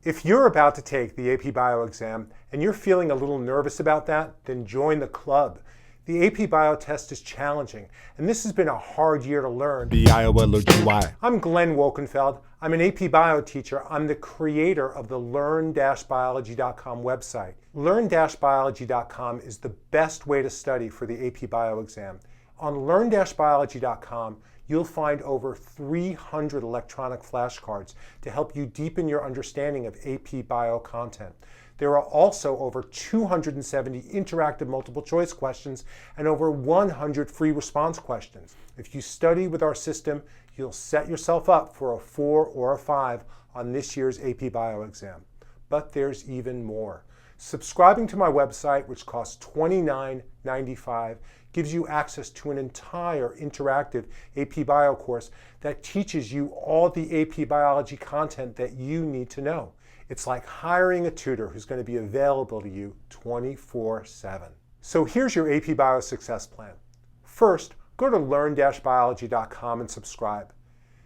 If you're about to take the AP Bio exam and you're feeling a little nervous about that, then join the club. The AP Bio test is challenging, and this has been a hard year to learn. B-I-O-L-O-G-Y. I'm Glenn Wolkenfeld. I'm an AP Bio teacher. I'm the creator of the learn-biology.com website. Learn-biology.com is the best way to study for the AP Bio exam. On learn-biology.com, you'll find over 300 electronic flashcards to help you deepen your understanding of AP Bio content. There are also over 270 interactive multiple choice questions and over 100 free response questions. If you study with our system, you'll set yourself up for a 4 or a 5 on this year's AP Bio exam. But there's even more. Subscribing to my website, which costs $29.95, gives you access to an entire interactive AP Bio course that teaches you all the AP Biology content that you need to know. It's like hiring a tutor who's going to be available to you 24/7. So here's your AP Bio success plan. First, go to learn-biology.com and subscribe.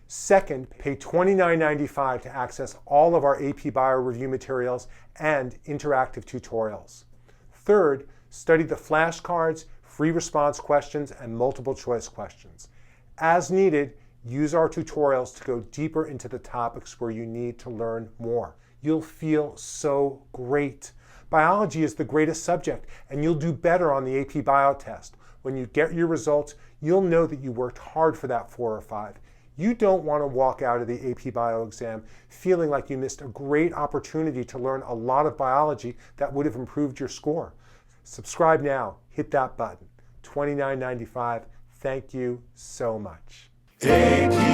Second, pay $29.95 to access all of our AP Bio review materials and interactive tutorials. Third, study the flashcards, free response questions, and multiple choice questions. As needed, use our tutorials to go deeper into the topics where you need to learn more. You'll feel so great. Biology is the greatest subject, and you'll do better on the AP Bio test. When you get your results, you'll know that you worked hard for that 4 or 5. You don't want to walk out of the AP Bio exam feeling like you missed a great opportunity to learn a lot of biology that would have improved your score. Subscribe now. Hit that button. $29.95. Thank you so much. AP